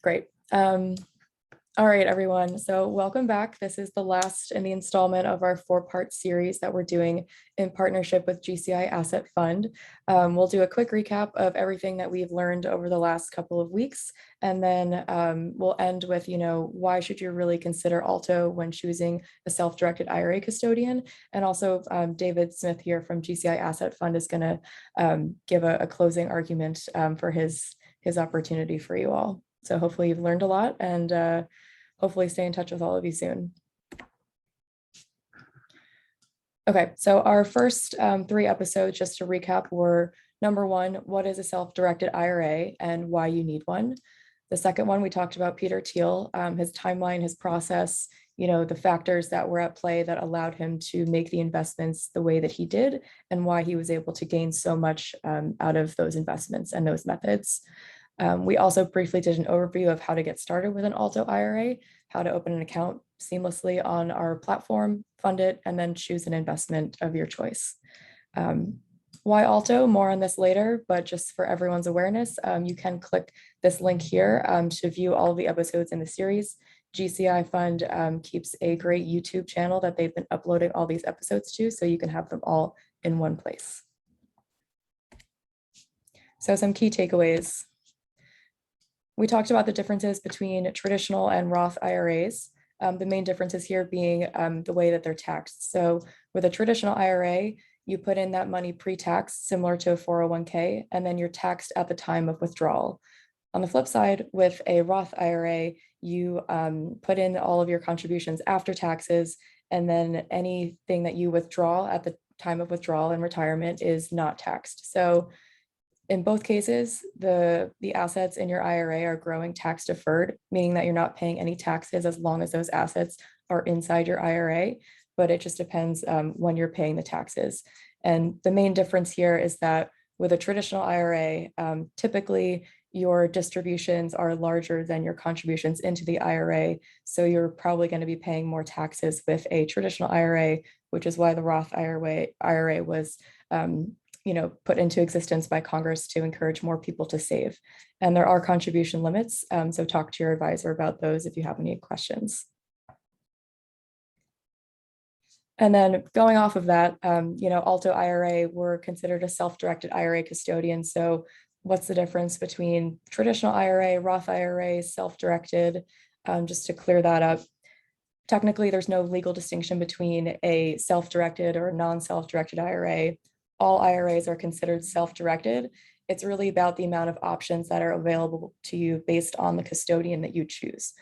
Great. All right, everyone. So welcome back. This is the last in the installment of our four-part series that we're doing in partnership with GCI Asset Fund. We'll do a quick recap of everything that we've learned over the last couple of weeks, and then we'll end with, why should you really consider Alto when choosing a self-directed IRA custodian? And also David Smith here from GCI Asset Fund is going to give a closing argument for his opportunity for you all. So hopefully you've learned a lot, and hopefully stay in touch with all of you soon. Okay, so our first three episodes, just to recap, were number one, what is a self-directed IRA and why you need one? The second one, we talked about Peter Thiel, his timeline, his process, the factors that were at play that allowed him to make the investments the way that he did, and why he was able to gain so much out of those investments and those methods. We also briefly did an overview of how to get started with an Alto-IRA, how to open an account seamlessly on our platform, fund it, and then choose an investment of your choice. Why Alto? More on this later, but just for everyone's awareness, you can click this link here to view all of the episodes in the series. GCI Fund keeps a great YouTube channel that they've been uploading all these episodes to, so you can have them all in one place. So some key takeaways. We talked about the differences between traditional and Roth IRAs. The main differences here being the way that they're taxed. So with a traditional IRA, you put in that money pre-tax, similar to a 401k, and then you're taxed at the time of withdrawal. On the flip side, with a Roth IRA, you put in all of your contributions after taxes, and then anything that you withdraw at the time of withdrawal and retirement is not taxed. So in both cases, the assets in your IRA are growing tax deferred, meaning that you're not paying any taxes as long as those assets are inside your IRA, but it just depends when you're paying the taxes. And the main difference here is that with a traditional IRA, typically your distributions are larger than your contributions into the IRA. So you're probably going to be paying more taxes with a traditional IRA, which is why the Roth IRA was put into existence by Congress to encourage more people to save. And there are contribution limits, so talk to your advisor about those if you have any questions. And then going off of that, Alto-IRA, we're considered a self-directed IRA custodian. So what's the difference between traditional IRA, Roth IRA, self-directed? Just to clear that up. Technically, there's no legal distinction between a self-directed or a non-self-directed IRA. All IRAs are considered self-directed. It's really about the amount of options that are available to you based on the custodian that you choose.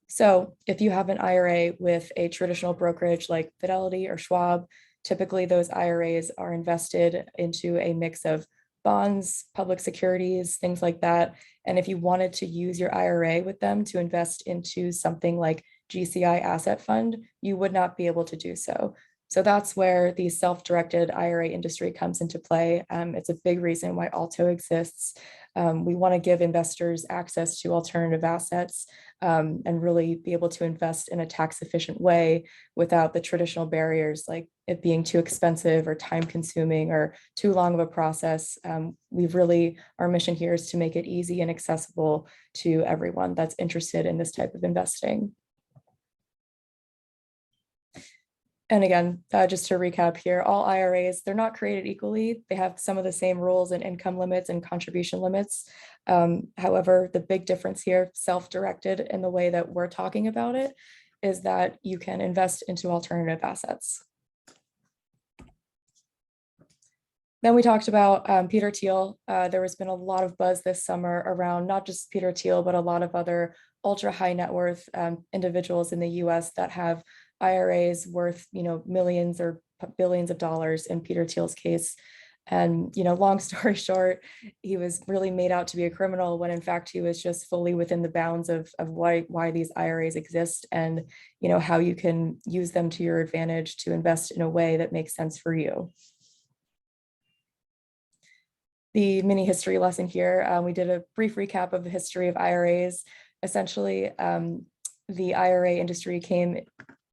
So if you have an IRA with a traditional brokerage like Fidelity or Schwab, typically those IRAs are invested into a mix of bonds, public securities, things like that. And if you wanted to use your IRA with them to invest into something like GCI Asset Fund, you would not be able to do so. So that's where the self-directed IRA industry comes into play. It's a big reason why Alto exists. We want to give investors access to alternative assets and really be able to invest in a tax-efficient way without the traditional barriers like it being too expensive or time-consuming or too long of a process. Our mission here is to make it easy and accessible to everyone that's interested in this type of investing. And again, just to recap here, all IRAs, they're not created equally. They have some of the same rules and income limits and contribution limits. However, the big difference here, self-directed in the way that we're talking about it, is that you can invest into alternative assets. Then we talked about Peter Thiel. There has been a lot of buzz this summer around not just Peter Thiel, but a lot of other ultra high net worth individuals in the US that have IRAs worth, millions or billions of dollars in Peter Thiel's case. And, long story short, he was really made out to be a criminal when in fact he was just fully within the bounds of why these IRAs exist and, how you can use them to your advantage to invest in a way that makes sense for you. The mini history lesson here, we did a brief recap of the history of IRAs. Essentially, the IRA industry came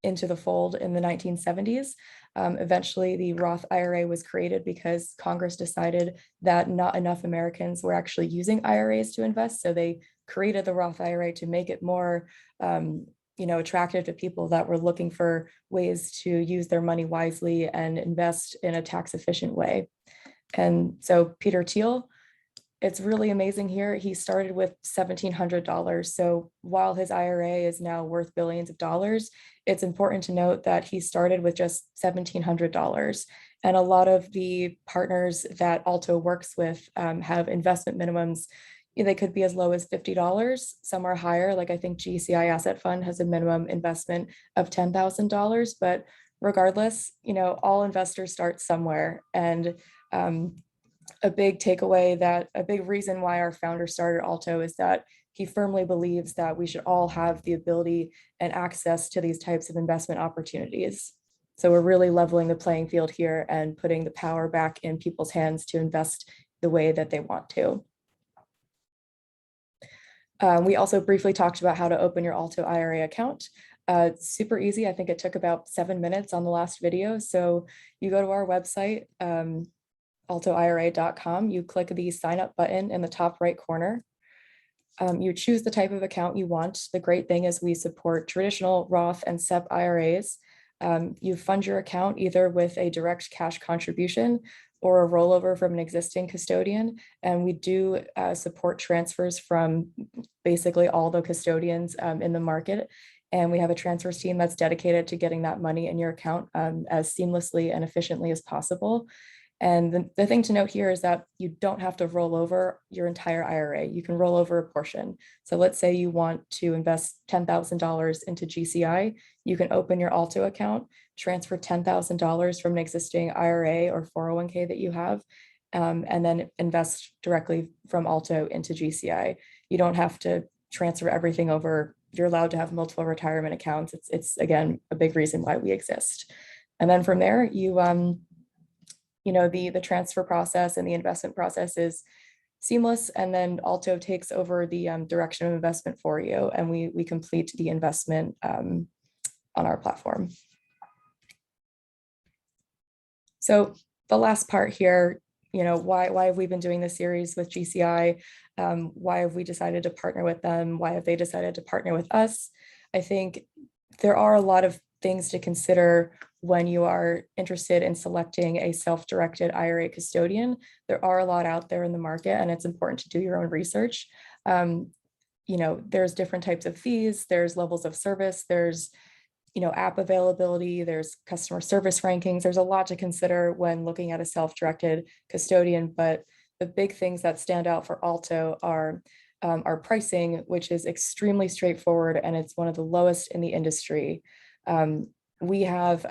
into the fold in the 1970s. Eventually, the Roth IRA was created because Congress decided that not enough Americans were actually using IRAs to invest, so they created the Roth IRA to make it more attractive to people that were looking for ways to use their money wisely and invest in a tax efficient way. And so Peter Thiel, it's really amazing here. He started with $1,700. So while his IRA is now worth billions of dollars, it's important to note that he started with just $1,700. And a lot of the partners that Alto works with have investment minimums. They could be as low as $50. Some are higher. Like I think GCI Asset Fund has a minimum investment of $10,000. But regardless, all investors start somewhere. And a big takeaway, that a big reason why our founder started Alto is that he firmly believes that we should all have the ability and access to these types of investment opportunities. So we're really leveling the playing field here and putting the power back in people's hands to invest the way that they want to. We also briefly talked about how to open your Alto-IRA account. Super easy. I think it took about 7 minutes on the last video. So you go to our website, altoira.com, you click the sign up button in the top right corner. You choose the type of account you want. The great thing is we support traditional Roth and SEP IRAs. You fund your account either with a direct cash contribution or a rollover from an existing custodian. And we do support transfers from basically all the custodians in the market. And we have a transfers team that's dedicated to getting that money in your account as seamlessly and efficiently as possible. And the thing to note here is that you don't have to roll over your entire IRA. You can roll over a portion. So let's say you want to invest $10,000 into GCI. You can open your Alto account, transfer $10,000 from an existing IRA or 401k that you have, and then invest directly from Alto into GCI. You don't have to transfer everything over. You're allowed to have multiple retirement accounts. It's again, a big reason why we exist. And then from there, the transfer process and the investment process is seamless, and then Alto takes over the direction of investment for you, and we complete the investment on our platform. So the last part here, why have we been doing this series with GCI? Why have we decided to partner with them? Why have they decided to partner with us? I think there are a lot of things to consider when you are interested in selecting a self-directed IRA custodian. There are a lot out there in the market, and it's important to do your own research. There's different types of fees, there's levels of service, there's app availability, there's customer service rankings. There's a lot to consider when looking at a self-directed custodian, but the big things that stand out for Alto are our pricing, which is extremely straightforward, and it's one of the lowest in the industry. We have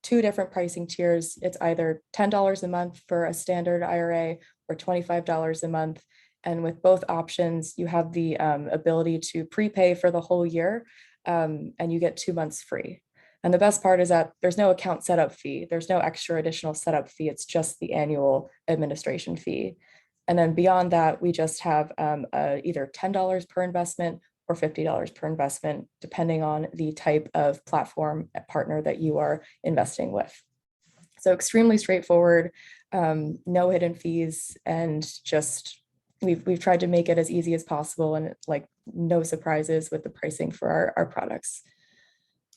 2 different pricing tiers. It's either $10 a month for a standard IRA or $25 a month. And with both options, you have the ability to prepay for the whole year, and you get 2 months free. And the best part is that there's no account setup fee. There's no extra additional setup fee. It's just the annual administration fee. And then beyond that, we just have either $10 per investment or $50 per investment, depending on the type of platform partner that you are investing with. So extremely straightforward, no hidden fees, and just we've tried to make it as easy as possible, and like no surprises with the pricing for our products.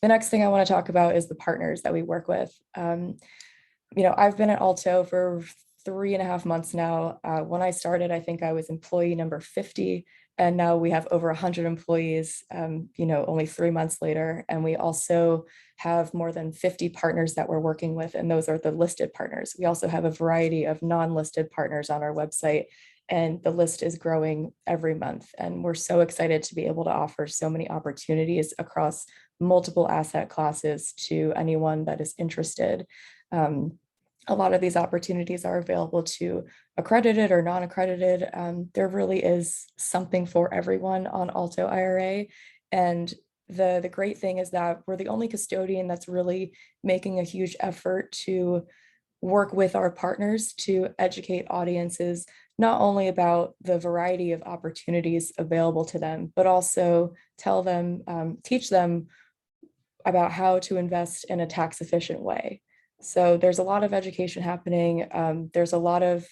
The next thing I want to talk about is the partners that we work with. I've been at Alto for 3.5 months now. When I started, I think I was employee number 50, and now we have over 100 employees, only 3 months later. And we also have more than 50 partners that we're working with, and those are the listed partners. We also have a variety of non-listed partners on our website, and the list is growing every month. And we're so excited to be able to offer so many opportunities across multiple asset classes to anyone that is interested. A lot of these opportunities are available to accredited or non-accredited. There really is something for everyone on Alto IRA. And the great thing is that we're the only custodian that's really making a huge effort to work with our partners to educate audiences, not only about the variety of opportunities available to them, but also teach them about how to invest in a tax efficient way. So there's a lot of education happening. There's a lot of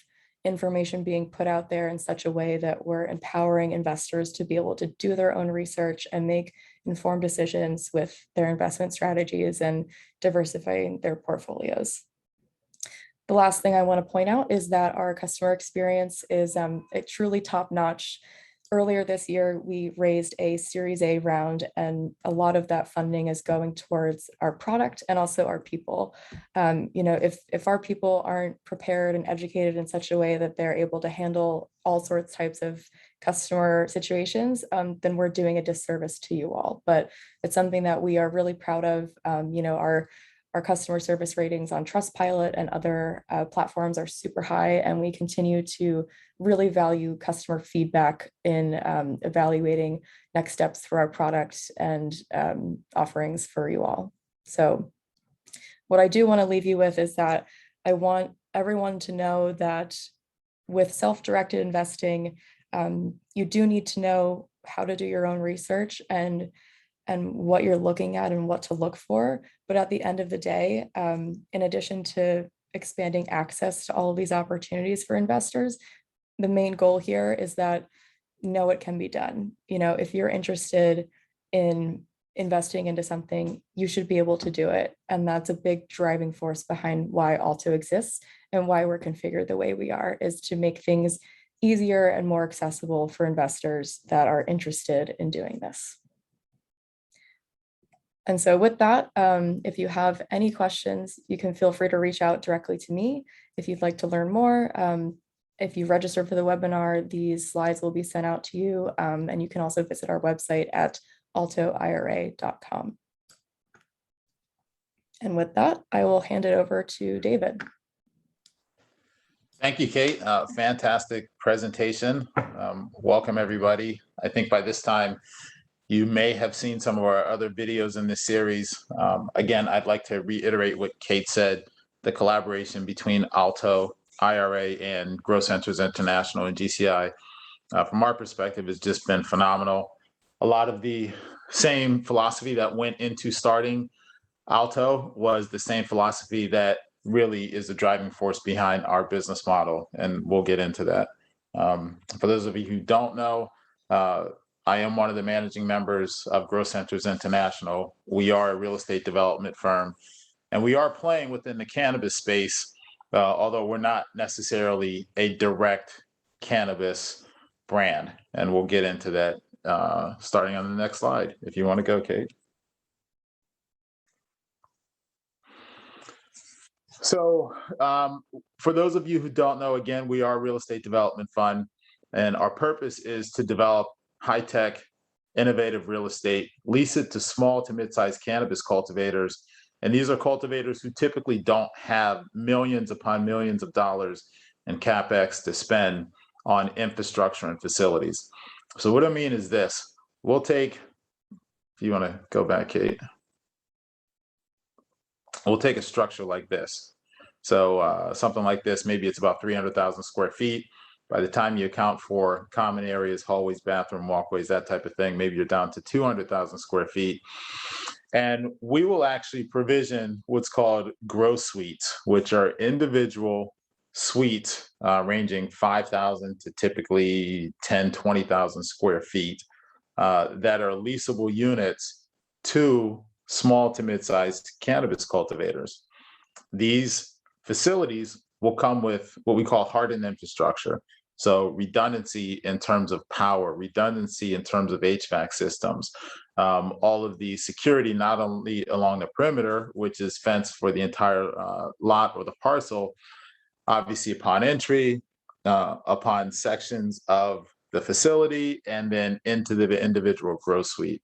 information being put out there in such a way that we're empowering investors to be able to do their own research and make informed decisions with their investment strategies and diversifying their portfolios. The last thing I want to point out is that our customer experience is truly top-notch. Earlier this year, we raised a Series A round, and a lot of that funding is going towards our product and also our people. If our people aren't prepared and educated in such a way that they're able to handle all sorts types of customer situations, then we're doing a disservice to you all. But it's something that we are really proud of. Our customer service ratings on Trustpilot and other platforms are super high, and we continue to really value customer feedback in evaluating next steps for our product and offerings for you all. So what I do want to leave you with is that I want everyone to know that with self-directed investing, you do need to know how to do your own research and what you're looking at and what to look for. But at the end of the day, in addition to expanding access to all of these opportunities for investors, the main goal here is that it can be done. If you're interested in investing into something, you should be able to do it. And that's a big driving force behind why Alto exists and why we're configured the way we are, is to make things easier and more accessible for investors that are interested in doing this. And so with that, if you have any questions, you can feel free to reach out directly to me. If you'd like to learn more, if you register for the webinar, these slides will be sent out to you. And you can also visit our website at altoira.com. And with that, I will hand it over to David. Thank you, Kate. Fantastic presentation. Welcome, everybody. I think by this time, you may have seen some of our other videos in this series. Again, I'd like to reiterate what Kate said. The collaboration between Alto-IRA and Growth Centers International and GCI, from our perspective, has just been phenomenal. A lot of the same philosophy that went into starting Alto was the same philosophy that really is the driving force behind our business model, and we'll get into that. For those of you who don't know, I am one of the managing members of Growth Centers International. We are a real estate development firm, and we are playing within the cannabis space, although we're not necessarily a direct cannabis brand. And we'll get into that starting on the next slide. If you want to go, Kate. So for those of you who don't know, again, we are a real estate development fund, and our purpose is to develop high-tech, innovative real estate, lease it to small to mid-sized cannabis cultivators. And these are cultivators who typically don't have millions upon millions of dollars in CapEx to spend on infrastructure and facilities. So what I mean is this: we'll take, if you want to go back, Kate, we'll take a structure like this. So something like this, maybe it's about 300,000 square feet. By the time you account for common areas, hallways, bathroom, walkways, that type of thing, maybe you're down to 200,000 square feet. And we will actually provision what's called grow suites, which are individual suites ranging 5,000 to typically 10, 20,000 square feet that are leasable units to small to mid-sized cannabis cultivators. These facilities will come with what we call hardened infrastructure. So redundancy in terms of power, redundancy in terms of HVAC systems, all of the security, not only along the perimeter, which is fenced for the entire lot or the parcel, obviously upon entry, upon sections of the facility, and then into the individual grow suite.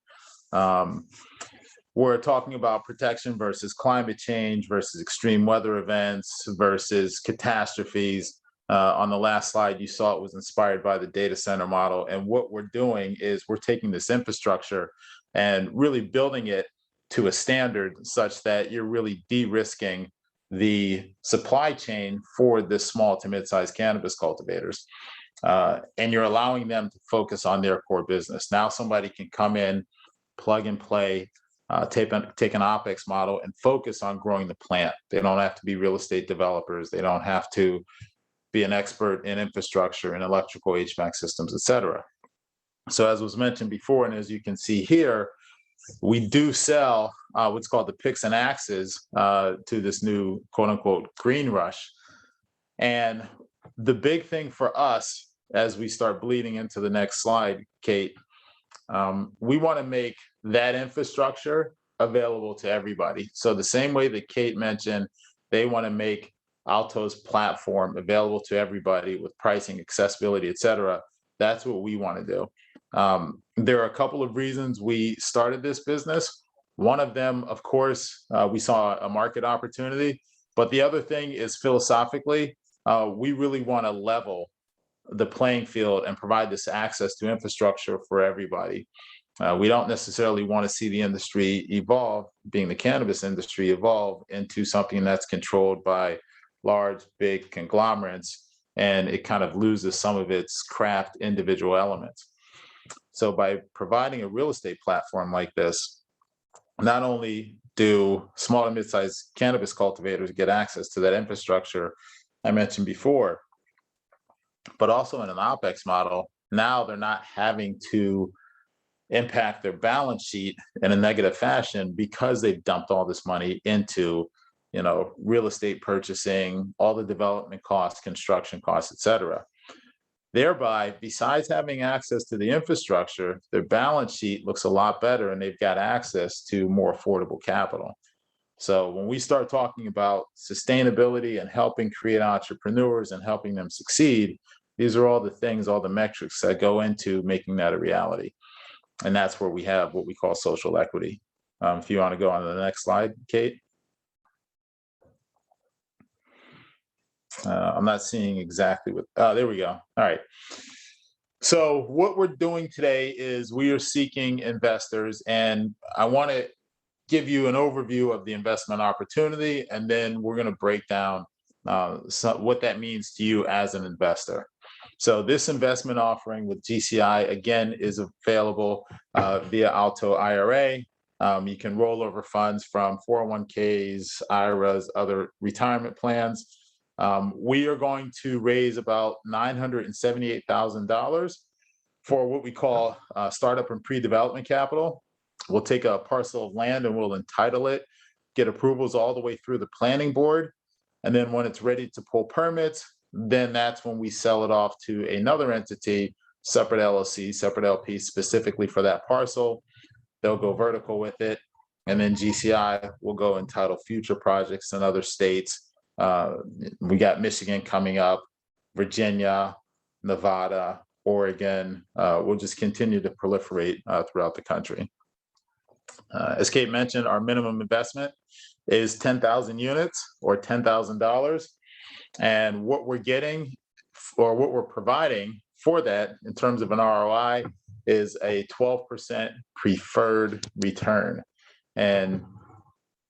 We're talking about protection versus climate change versus extreme weather events versus catastrophes. On the last slide, you saw it was inspired by the data center model. And what we're doing is we're taking this infrastructure and really building it to a standard such that you're really de-risking the supply chain for the small to mid-sized cannabis cultivators. And you're allowing them to focus on their core business. Now somebody can come in, plug and play, take an OpEx model and focus on growing the plant. They don't have to be real estate developers. They don't have to be an expert in infrastructure and electrical HVAC systems, et cetera. So as was mentioned before, and as you can see here, we do sell what's called the picks and axes to this new quote unquote green rush. And the big thing for us, as we start bleeding into the next slide, Kate, we want to make that infrastructure available to everybody. So the same way that Kate mentioned, they want to make Alto's platform available to everybody with pricing, accessibility, et cetera. That's what we want to do. There are a couple of reasons we started this business. One of them, of course, we saw a market opportunity, but the other thing is philosophically, we really want to level the playing field and provide this access to infrastructure for everybody. We don't necessarily want to see the industry evolve, being the cannabis industry, evolve into something that's controlled by large, big conglomerates, and it kind of loses some of its craft individual elements. So by providing a real estate platform like this, not only do small and mid-sized cannabis cultivators get access to that infrastructure I mentioned before, but also in an OpEx model, now they're not having to impact their balance sheet in a negative fashion because they've dumped all this money into, real estate purchasing, all the development costs, construction costs, et cetera. Thereby, besides having access to the infrastructure, their balance sheet looks a lot better and they've got access to more affordable capital. So when we start talking about sustainability and helping create entrepreneurs and helping them succeed, these are all the things, all the metrics that go into making that a reality. And that's where we have what we call social equity. If you want to go on to the next slide, Kate. I'm not seeing exactly what, there we go. All right. So what we're doing today is we are seeking investors, and I want to give you an overview of the investment opportunity, and then we're going to break down what that means to you as an investor. So this investment offering with GCI, again, is available via Alto-IRA. You can roll over funds from 401ks, IRAs, other retirement plans. We are going to raise about $978,000 for what we call startup and pre-development capital. We'll take a parcel of land and we'll entitle it, get approvals all the way through the planning board. And then when it's ready to pull permits, then that's when we sell it off to another entity, separate LLC, separate LP, specifically for that parcel. They'll go vertical with it. And then GCI will go entitle future projects in other states. We got Michigan coming up, Virginia, Nevada, Oregon. We'll just continue to proliferate throughout the country. As Kate mentioned, our minimum investment is 10,000 units or $10,000. And what we're getting, or what we're providing for that in terms of an ROI, is a 12% preferred return. And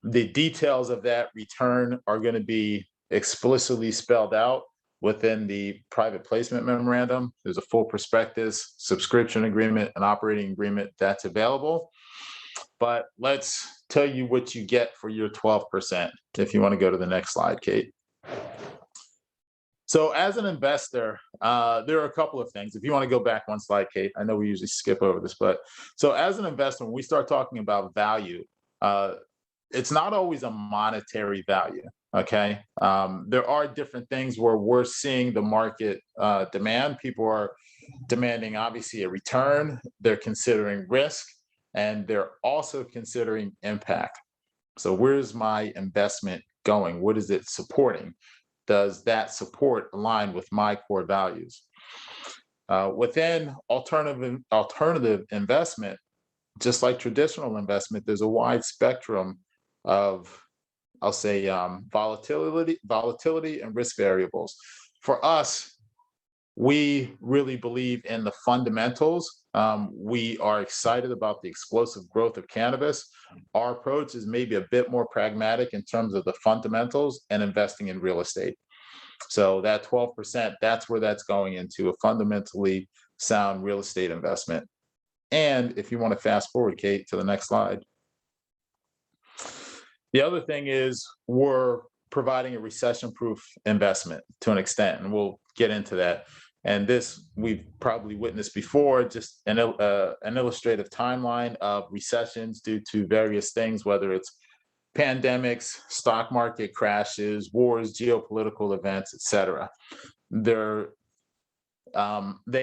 the details of that return are going to be explicitly spelled out within the private placement memorandum. There's a full prospectus, subscription agreement, and operating agreement that's available. But let's tell you what you get for your 12%. If you want to go to the next slide, Kate. So as an investor, there are a couple of things. If you want to go back one slide, Kate, I know we usually skip over this, but so as an investor, when we start talking about value, it's not always a monetary value, okay? There are different things where we're seeing the market demand. People are demanding, obviously, a return. They're considering risk, and they're also considering impact. So where's my investment going? What is it supporting? Does that support align with my core values? Within alternative investment, just like traditional investment, there's a wide spectrum of, I'll say, volatility and risk variables. For us, we really believe in the fundamentals. We are excited about the explosive growth of cannabis. Our approach is maybe a bit more pragmatic in terms of the fundamentals and investing in real estate. So that 12%, that's where that's going into, a fundamentally sound real estate investment. And if you want to fast forward, Kate, to the next slide. The other thing is we're providing a recession-proof investment to an extent, and we'll get into that. And this we've probably witnessed before, just an illustrative timeline of recessions due to various things, whether it's pandemics, stock market crashes, wars, geopolitical events, etc. They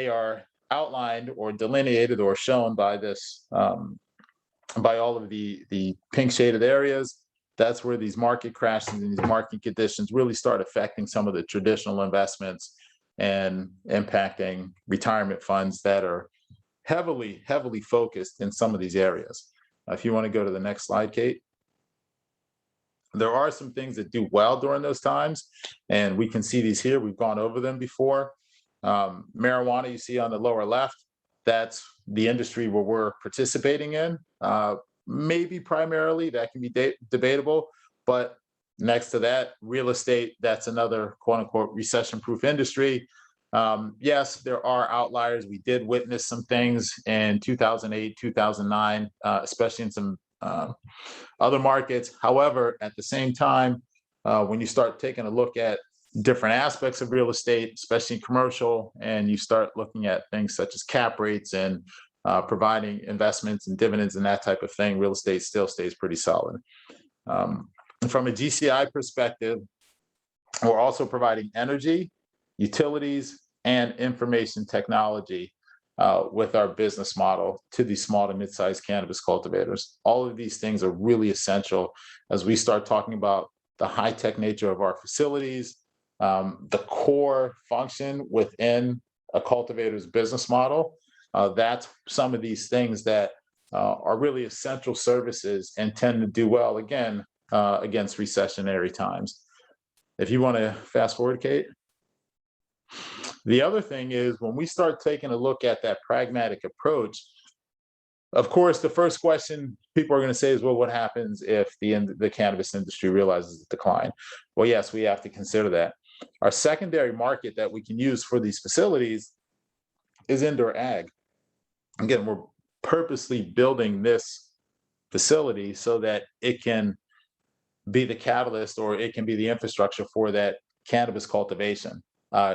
are outlined or delineated or shown by this, by all of the pink shaded areas. That's where these market crashes and these market conditions really start affecting some of the traditional investments and impacting retirement funds that are heavily focused in some of these areas. If you want to go to the next slide, Kate. There are some things that do well during those times, and we can see these here. We've gone over them before. Marijuana, you see on the lower left, that's the industry where we're participating in. Maybe primarily, that can be debatable, but next to that, real estate, that's another quote unquote recession-proof industry. Yes, there are outliers. We did witness some things in 2008, 2009, especially in some other markets. However, at the same time, when you start taking a look at different aspects of real estate, especially commercial, and you start looking at things such as cap rates and providing investments and dividends and that type of thing, real estate still stays pretty solid. From a GCI perspective, we're also providing energy, utilities, and information technology with our business model to these small to mid-sized cannabis cultivators. All of these things are really essential as we start talking about the high-tech nature of our facilities, the core function within a cultivator's business model. That's some of these things that are really essential services and tend to do well, again, against recessionary times. If you want to fast forward, Kate. The other thing is when we start taking a look at that pragmatic approach, of course, the first question people are going to say is, well, what happens if the cannabis industry realizes a decline? Well, yes, we have to consider that. Our secondary market that we can use for these facilities is indoor ag. Again, we're purposely building this facility so that it can be the catalyst or it can be the infrastructure for that cannabis cultivation.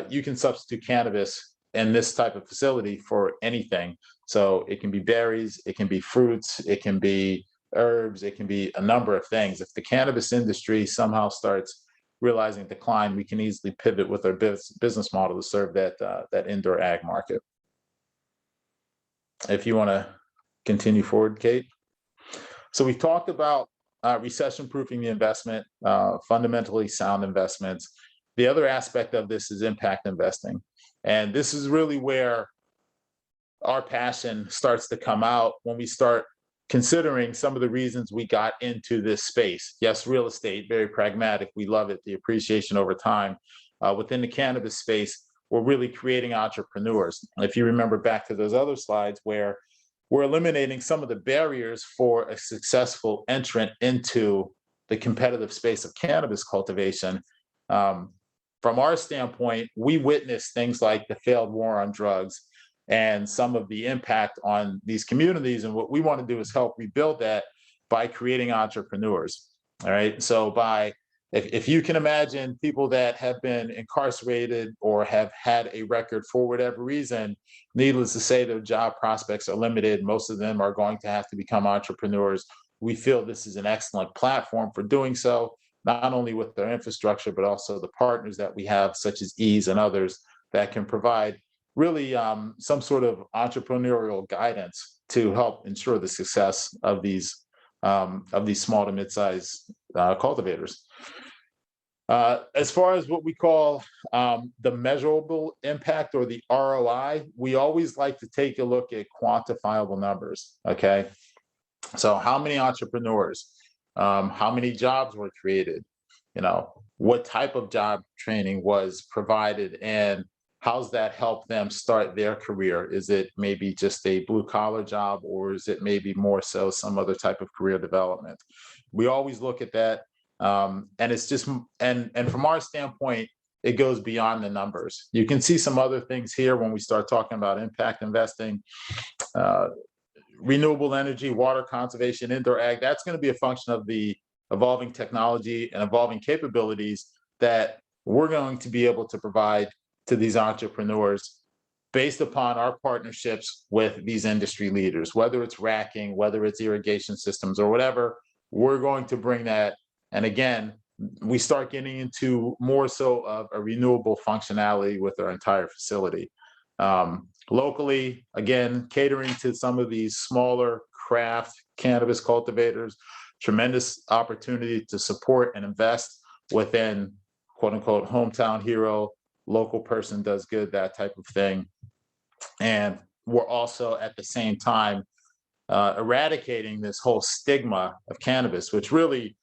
You can substitute cannabis in this type of facility for anything. So it can be berries, it can be fruits, it can be herbs, it can be a number of things. If the cannabis industry somehow starts realizing decline, we can easily pivot with our business model to serve that indoor ag market. If you want to continue forward, Kate. So we've talked about recession-proofing the investment, fundamentally sound investments. The other aspect of this is impact investing. And this is really where our passion starts to come out when we start considering some of the reasons we got into this space. Yes, real estate, very pragmatic. We love it, the appreciation over time. Within the cannabis space, we're really creating entrepreneurs. If you remember back to those other slides where we're eliminating some of the barriers for a successful entrant into the competitive space of cannabis cultivation. From our standpoint, we witnessed things like the failed war on drugs and some of the impact on these communities. And what we want to do is help rebuild that by creating entrepreneurs. All right. So if you can imagine people that have been incarcerated or have had a record for whatever reason, needless to say, their job prospects are limited. Most of them are going to have to become entrepreneurs. We feel this is an excellent platform for doing so, not only with their infrastructure, but also the partners that we have, such as Ease and others, that can provide really some sort of entrepreneurial guidance to help ensure the success of these small to mid-sized cultivators. As far as what we call the measurable impact or the ROI, we always like to take a look at quantifiable numbers. Okay, so how many entrepreneurs? How many jobs were created? What type of job training was provided, and how's that help them start their career? Is it maybe just a blue collar job, or is it maybe more so some other type of career development? We always look at that, and it's just and from our standpoint, it goes beyond the numbers. You can see some other things here when we start talking about impact investing. Renewable energy, water conservation, indoor ag, that's going to be a function of the evolving technology and evolving capabilities that we're going to be able to provide to these entrepreneurs based upon our partnerships with these industry leaders, whether it's racking, whether it's irrigation systems or whatever, we're going to bring that. And again, we start getting into more so of a renewable functionality with our entire facility. Locally, again, catering to some of these smaller craft cannabis cultivators, tremendous opportunity to support and invest within quote unquote hometown hero, local person does good, that type of thing. And we're also at the same time eradicating this whole stigma of cannabis, which really,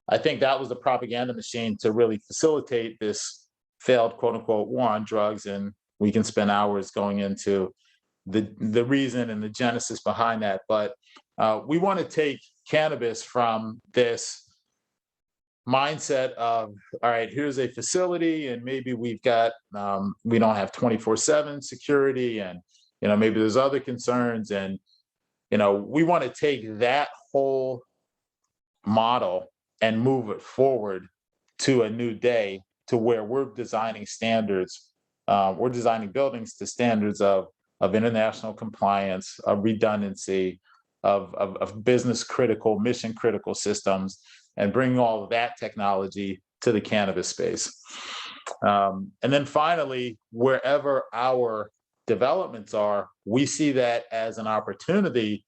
I think that was the propaganda machine to really facilitate this failed quote unquote war on drugs. And we can spend hours going into the reason and the genesis behind that. But we want to take cannabis from this mindset of, all right, here's a facility and maybe we've got, we don't have 24/7 security and, maybe there's other concerns. And, we want to take that whole model and move it forward to a new day to where we're designing standards. We're designing buildings to standards of international compliance, of redundancy, of business critical, mission critical systems, and bring all of that technology to the cannabis space. And then finally, wherever our developments are, we see that as an opportunity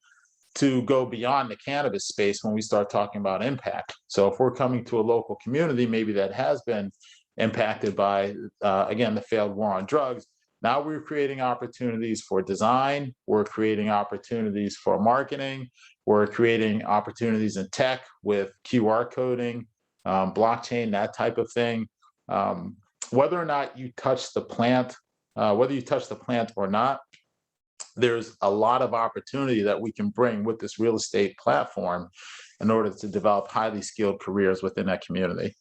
to go beyond the cannabis space when we start talking about impact. So if we're coming to a local community, maybe that has been impacted by, again, the failed war on drugs, now we're creating opportunities for design, we're creating opportunities for marketing, we're creating opportunities in tech with QR coding, blockchain, that type of thing. Whether or not you touch the plant, whether you touch the plant or not, there's a lot of opportunity that we can bring with this real estate platform in order to develop highly skilled careers within that community.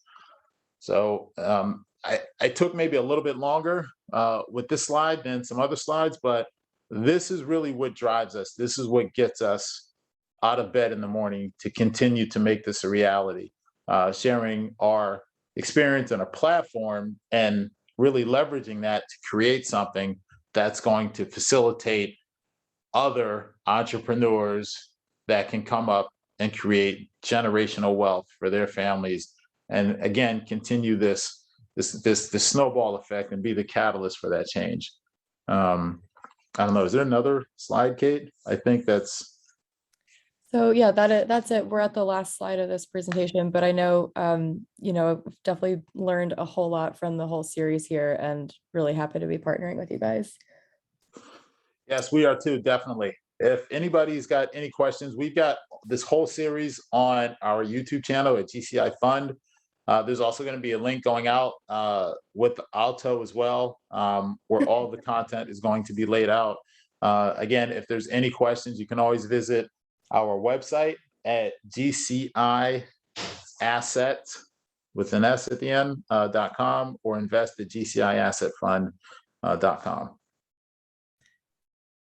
So I took maybe a little bit longer with this slide than some other slides, but this is really what drives us. This is what gets us out of bed in the morning to continue to make this a reality, sharing our experience on a platform and really leveraging that to create something that's going to facilitate other entrepreneurs that can come up and create generational wealth for their families. And again, continue this snowball effect and be the catalyst for that change. I don't know. Is there another slide, Kate? I think that's. So yeah, that's it. We're at the last slide of this presentation, but I know, I've definitely learned a whole lot from the whole series here and really happy to be partnering with you guys. Yes, we are too, definitely. If anybody's got any questions, we've got this whole series on our YouTube channel at GCI Fund. There's also going to be a link going out with Alto as well, where all the content is going to be laid out. Again, if there's any questions, you can always visit our website at GCI Asset with an S at the end .com or invest at GCI Asset Fund .com.